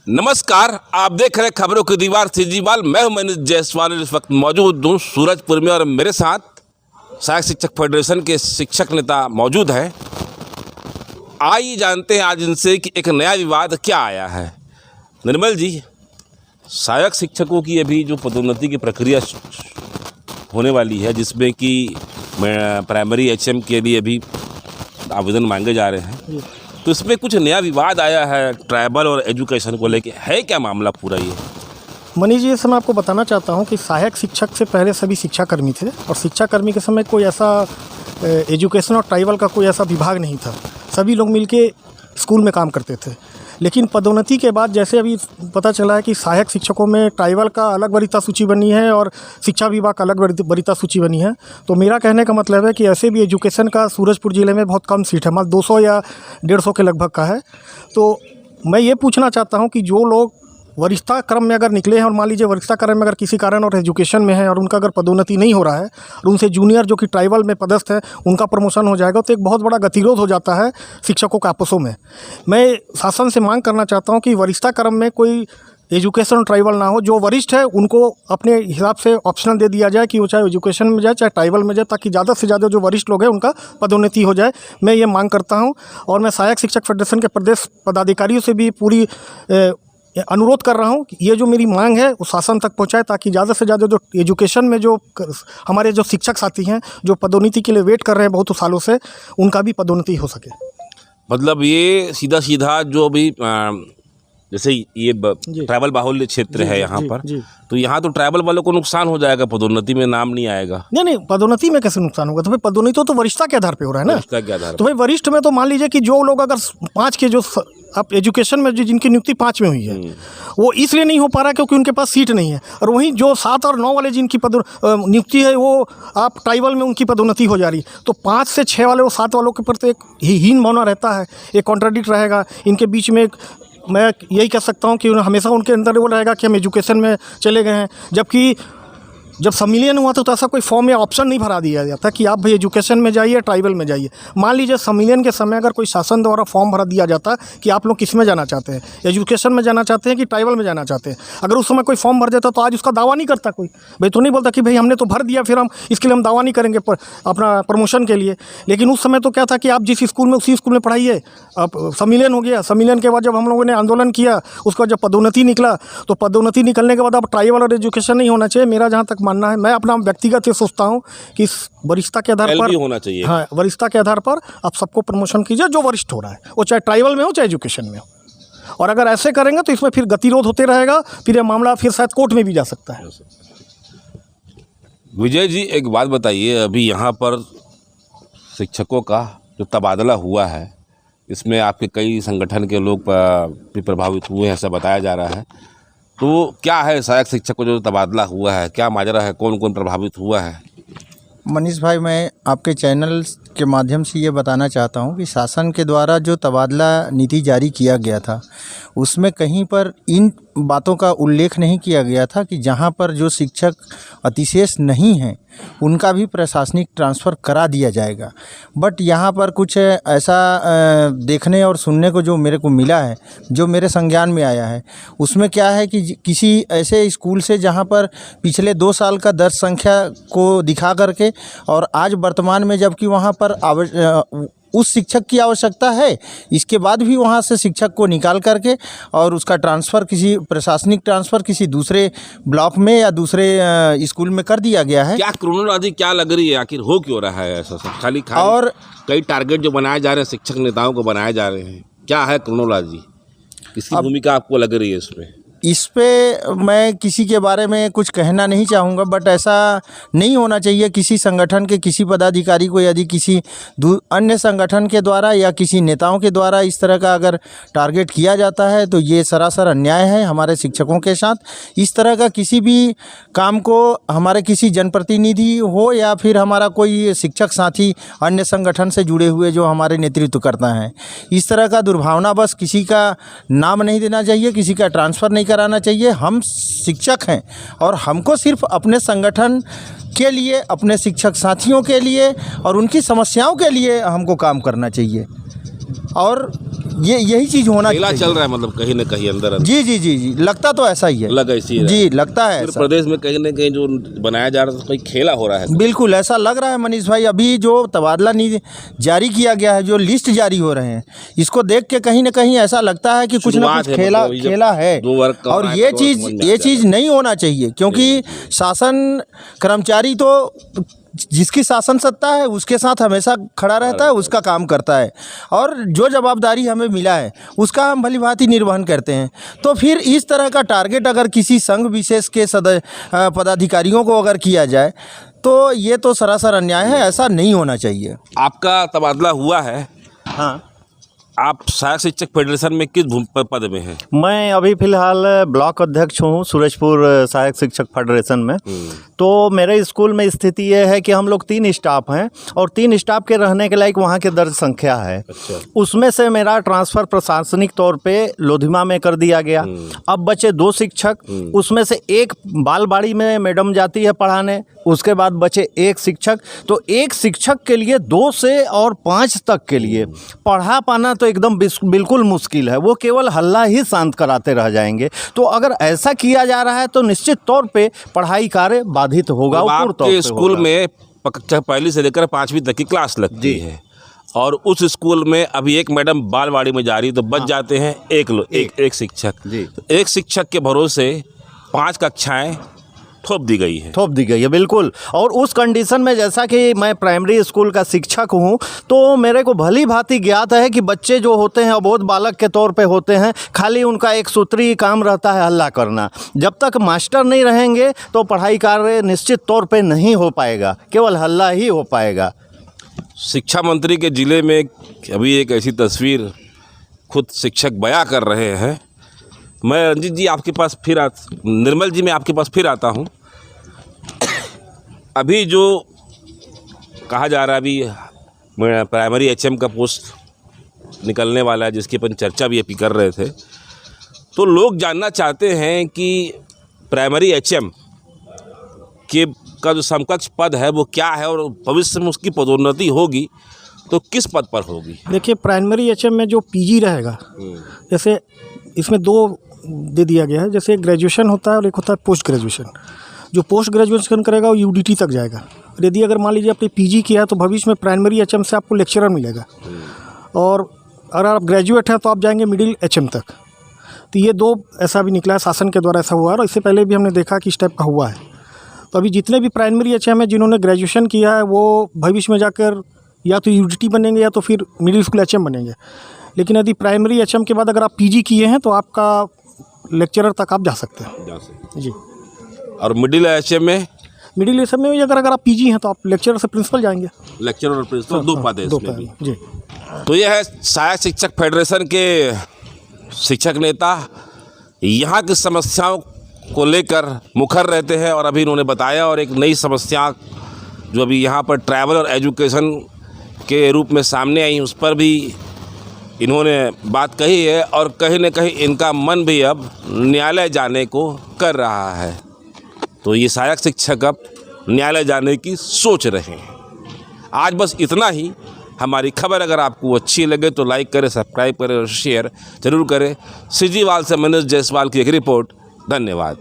नमस्कार, आप देख रहे हैं खबरों की दीवार सीजीवाल। मैं हूं मनीष जायसवाल। इस वक्त मौजूद हूं सूरजपुर में और मेरे साथ सहायक शिक्षक फेडरेशन के शिक्षक नेता मौजूद हैं। आइए जानते हैं आज इनसे कि एक नया विवाद क्या आया है। निर्मल जी, सहायक शिक्षकों की अभी जो पदोन्नति की प्रक्रिया होने वाली है, जिसमें कि प्राइमरी एचएम के लिए अभी आवेदन मांगे जा रहे हैं, तो इसमें कुछ नया विवाद आया है ट्राइबल और एजुकेशन को लेके। है क्या मामला पूरा ये? मनीष जी, इस समय आपको बताना चाहता हूं कि सहायक शिक्षक से पहले सभी शिक्षाकर्मी थे और शिक्षाकर्मी के समय कोई ऐसा एजुकेशन और ट्राइबल का कोई ऐसा विभाग नहीं था। सभी लोग मिलके स्कूल में काम करते थे। लेकिन पदोन्नति के बाद जैसे अभी पता चला है कि सहायक शिक्षकों में ट्राइबल का अलग वरीयता सूची बनी है और शिक्षा विभाग का अलग वरीयता सूची बनी है। तो मेरा कहने का मतलब है कि ऐसे भी एजुकेशन का सूरजपुर ज़िले में बहुत कम सीट है, मात्र 200 या 150 के लगभग का है। तो मैं ये पूछना चाहता हूँ कि जो लोग वरिष्ठता क्रम में अगर निकले हैं और मान लीजिए वरिष्ठता क्रम में अगर किसी कारण और एजुकेशन में है और उनका अगर पदोन्नति नहीं हो रहा है और उनसे जूनियर जो कि ट्राइबल में पदस्थ है उनका प्रमोशन हो जाएगा, तो एक बहुत बड़ा गतिरोध हो जाता है शिक्षकों के आपसों में। मैं शासन से मांग करना चाहता हूं कि वरिष्ठता क्रम में कोई एजुकेशन ट्राइबल ना हो। जो वरिष्ठ है उनको अपने हिसाब से ऑप्शनल दे दिया जाए कि वो चाहे एजुकेशन में जाए चाहे ट्राइबल में जाए, ताकि ज़्यादा से ज़्यादा जो वरिष्ठ लोग हैं उनका पदोन्नति हो जाए। मैं ये मांग करता हूँ और मैं सहायक शिक्षक फेडरेशन के प्रदेश पदाधिकारियों से भी पूरी अनुरोध कर रहा हूँ कि ये जो मेरी मांग है वो शासन तक पहुँचाए, ताकि ज़्यादा से ज़्यादा जो एजुकेशन में जो हमारे जो शिक्षक साथी हैं जो पदोन्नति के लिए वेट कर रहे हैं बहुत सालों से, उनका भी पदोन्नति हो सके। मतलब ये सीधा जो अभी जैसे ये ट्राइबल बाहुल्य क्षेत्र है यहाँ पर, तो यहाँ तो ट्राइबल वालों को नुकसान हो जाएगा, पदोन्नति में नाम नहीं आएगा। नहीं, पदोन्नति में कैसे नुकसान होगा? तो भाई पदोन्नति तो वरिष्ठता के आधार पे हो रहा है ना। वरिष्ठता के आधार तो भाई वरिष्ठ में तो मान लीजिए कि जो लोग अगर 5 के जो आप एजुकेशन में जिनकी नियुक्ति 5 में हुई है वो इसलिए नहीं हो पा रहा है क्योंकि उनके पास सीट नहीं है, और वहीं जो 7 और 9 वाले जिनकी नियुक्ति है वो आप ट्राइबल में उनकी पदोन्नति हो जा रही है। तो 5 से 6 वाले और 7 वालों के प्रति एक हीन भावना रहता है, एक कॉन्ट्राडिक्ट रहेगा इनके बीच में। मैं यही कह सकता हूँ कि हमेशा उनके अंदर वो रहेगा कि हम एजुकेशन में चले गए हैं, जबकि जब संविलियन हुआ तो ऐसा कोई फॉर्म या ऑप्शन नहीं भरा दिया जाता कि आप भाई एजुकेशन में जाइए ट्राइबल में जाइए। मान लीजिए संविलियन के समय अगर कोई शासन द्वारा फॉर्म भरा दिया जाता कि आप लोग किस में जाना चाहते हैं, एजुकेशन में जाना चाहते हैं कि ट्राइबल में जाना चाहते हैं, अगर उस समय कोई फॉर्म भर देता तो आज उसका दावा नहीं करता कोई। भाई तो नहीं बोलता कि भाई हमने तो भर दिया, फिर हम इसके लिए हम दावा नहीं करेंगे अपना प्रमोशन के लिए। लेकिन उस समय तो क्या था कि आप जिस स्कूल में उसी स्कूल में पढ़ाइए। अब संविलियन हो गया, संविलियन के बाद जब हम लोगों ने आंदोलन किया उसका जब पदोन्नति निकला तो पदोन्नति निकलने के बाद अब ट्राइबल और एजुकेशन नहीं होना चाहिए। मेरा जहाँ तक मानना है, मैं अपना व्यक्तिगत ये सोचता हूँ कि वरिष्ठता के आधार पर होना चाहिए। हाँ, वरिष्ठता के आधार पर आप सबको प्रमोशन कीजिए जो वरिष्ठ हो रहा है, वो चाहे ट्राइबल में हो चाहे एजुकेशन में हो। और अगर ऐसे करेंगे तो इसमें फिर गतिरोध होते रहेगा, फिर ये मामला फिर शायद कोर्ट में भी जा सकता है। विजय जी, एक बात बताइए, अभी यहाँ पर शिक्षकों का जो तबादला हुआ है इसमें आपके कई संगठन के लोग भी प्रभावित हुए हैं, ऐसा बताया जा रहा है। तो क्या है सहायक शिक्षक को जो तबादला हुआ है, क्या माजरा है, कौन कौन प्रभावित हुआ है? मनीष भाई, मैं आपके चैनल के माध्यम से ये बताना चाहता हूँ कि शासन के द्वारा जो तबादला नीति जारी किया गया था उसमें कहीं पर इन बातों का उल्लेख नहीं किया गया था कि जहाँ पर जो शिक्षक अतिशेष नहीं हैं उनका भी प्रशासनिक ट्रांसफ़र करा दिया जाएगा। बट यहाँ पर कुछ ऐसा देखने और सुनने को जो मेरे को मिला है, जो मेरे संज्ञान में आया है, उसमें क्या है कि किसी ऐसे स्कूल से जहाँ पर पिछले 2 साल का दर्ज संख्या को दिखा करके और आज वर्तमान में जबकि वहाँ पर उस शिक्षक की आवश्यकता है, इसके बाद भी वहाँ से शिक्षक को निकाल करके और उसका ट्रांसफ़र किसी प्रशासनिक ट्रांसफ़र किसी दूसरे ब्लॉक में या दूसरे स्कूल में कर दिया गया है। क्या क्रोनोलॉजी क्या लग रही है, आखिर हो क्यों रहा है ऐसा सब? खाली और कई टारगेट जो बनाए जा रहे हैं शिक्षक नेताओं को बनाए जा रहे हैं, क्या है क्रोनोलॉजी? किसकी भूमिका आपको लग रही है इसमें? इस पे मैं किसी के बारे में कुछ कहना नहीं चाहूँगा, बट ऐसा नहीं होना चाहिए। किसी संगठन के किसी पदाधिकारी को यदि किसी अन्य संगठन के द्वारा या किसी नेताओं के द्वारा इस तरह का अगर टारगेट किया जाता है तो ये सरासर अन्याय है हमारे शिक्षकों के साथ। इस तरह का किसी भी काम को हमारे किसी जनप्रतिनिधि हो या फिर हमारा कोई शिक्षक साथी अन्य संगठन से जुड़े हुए जो हमारे नेतृत्व करता है, इस तरह का दुर्भावना बस किसी का नाम नहीं देना चाहिए, किसी का ट्रांसफ़र नहीं कराना चाहिए। हम शिक्षक हैं और हमको सिर्फ अपने संगठन के लिए, अपने शिक्षक साथियों के लिए और उनकी समस्याओं के लिए हमको काम करना चाहिए। और ये यही चीज़ होना मेला चाहिए। चल रहा है मतलब कहीं ना कहीं अंदर अंदर। जी जी जी जी, लगता तो ऐसा ही है। लग ऐसी है। जी, लगता है फिर ऐसा। प्रदेश में कहीं ना कहीं जो बनाया जा रहा है कोई खेला हो रहा है। बिल्कुल ऐसा लग रहा है मनीष भाई। अभी जो तबादला नीति जारी किया गया है, जो लिस्ट जारी हो रहे हैं, इसको देख के कहीं ना कहीं ऐसा लगता है कि कुछ ना शुरुआत कुछ है, खेला मतलब ये जब खेला है। 2 वर्ग का और रहा है ये तो चीज़ समझ में आ ये जाता चीज़ नहीं होना चाहिए, क्योंकि शासन कर्मचारी तो जिसकी शासन सत्ता है उसके साथ हमेशा खड़ा रहता है, उसका काम करता है, और जो जवाबदारी हमें मिला है उसका हम भली भांति निर्वहन करते हैं। तो फिर इस तरह का टारगेट अगर किसी संघ विशेष के पदाधिकारियों को अगर किया जाए तो ये तो सरासर अन्याय है, ऐसा नहीं होना चाहिए। आपका तबादला हुआ है। हाँ, आप सहायक शिक्षक फेडरेशन में किस पद में हैं? मैं अभी फ़िलहाल ब्लॉक अध्यक्ष हूँ सूरजपुर सहायक शिक्षक फेडरेशन में। तो मेरे स्कूल में स्थिति ये है कि हम लोग 3 स्टाफ हैं और 3 स्टाफ के रहने के लायक वहाँ के दर्ज संख्या है। अच्छा। उसमें से मेरा ट्रांसफ़र प्रशासनिक तौर पे लोधिमा में कर दिया गया। अब बचे 2 शिक्षक, उसमें से एक बालबाड़ी में मैडम जाती है पढ़ाने, उसके बाद बचे 1 शिक्षक। तो 1 शिक्षक के लिए 2 से और 5 तक के लिए पढ़ा पाना तो एकदम बिल्कुल मुश्किल है। वो केवल हल्ला ही शांत कराते रह जाएंगे। तो अगर ऐसा किया जा रहा है तो निश्चित तौर पे पढ़ाई कार्य बाधित होगा। अब पूर्ण तौर आपके पे स्कूल होगा। में कक्षा 1 से लेकर 5वीं तक की क्लास लगती है और उस स्कूल में अभी एक मैडम बालवाड़ी में जा रही है तो बच जाते हैं एक शिक्षक। जी। तो एक शिक्षक के भरोसे 5 कक्षाएं थोप दी गई है। बिल्कुल। और उस कंडीशन में जैसा कि मैं प्राइमरी स्कूल का शिक्षक हूँ तो मेरे को भली भांति ज्ञात है कि बच्चे जो होते हैं अबोध बालक के तौर पे होते हैं, खाली उनका एक सूत्री काम रहता है हल्ला करना। जब तक मास्टर नहीं रहेंगे तो पढ़ाई कार्य निश्चित तौर पे नहीं हो पाएगा, केवल हल्ला ही हो पाएगा। शिक्षा मंत्री के ज़िले में अभी एक ऐसी तस्वीर खुद शिक्षक बयां कर रहे हैं। मैं रंजीत जी आपके पास निर्मल जी मैं आपके पास फिर आता हूँ। अभी जो कहा जा रहा है, अभी प्राइमरी एचएम का पोस्ट निकलने वाला है जिसकी अपन चर्चा भी अभी कर रहे थे, तो लोग जानना चाहते हैं कि प्राइमरी एचएम का जो समकक्ष पद है वो क्या है और भविष्य में उसकी पदोन्नति होगी तो किस पद पर होगी? देखिए, प्राइमरी एचएम में जो पीजी रहेगा, जैसे इसमें 2 दे दिया गया है। जैसे ग्रेजुएशन होता है और एक होता है पोस्ट ग्रेजुएशन। जो पोस्ट ग्रेजुएशन करेगा वो यूडीटी तक जाएगा। यदि अगर मान लीजिए आपने पीजी किया है तो भविष्य में प्राइमरी एचएम से आपको लेक्चरर मिलेगा, और अगर आप ग्रेजुएट हैं तो आप जाएंगे मिडिल एचएम तक। तो ये 2 ऐसा भी निकला है, शासन के द्वारा ऐसा हुआ है, और इससे पहले भी हमने देखा कि इस टाइप का हुआ है। तो अभी जितने भी प्राइमरी एचएम है जिन्होंने ग्रेजुएशन किया है वो भविष्य में जाकर या तो यूडीटी बनेंगे या तो फिर मिडिल स्कूल एचएम बनेंगे। लेकिन यदि प्राइमरी एचएम के बाद अगर आप पीजी किए हैं तो आपका लेक्चरर तक आप जा सकते हैं जी। और मिडिल एचएम में भी अगर आप पीजी हैं तो आप लेक्चरर से प्रिंसिपल जाएंगे। लेक्चरर और प्रिंसिपल 2 पद है इसमें भी। जी। तो यह है सहायक शिक्षक फेडरेशन के शिक्षक नेता, यहाँ की समस्याओं को लेकर मुखर रहते हैं और अभी इन्होंने बताया। और एक नई समस्या जो अभी यहाँ पर ट्रैवल और एजुकेशन के रूप में सामने आई उस पर भी इन्होंने बात कही है, और कहीं न कहीं इनका मन भी अब न्यायालय जाने को कर रहा है। तो ये सहायक शिक्षक अब न्यायालय जाने की सोच रहे हैं। आज बस इतना ही। हमारी खबर अगर आपको अच्छी लगे तो लाइक करें, सब्सक्राइब करें और शेयर जरूर करें। सीजीवाल से मनोज जायसवाल की एक रिपोर्ट। धन्यवाद।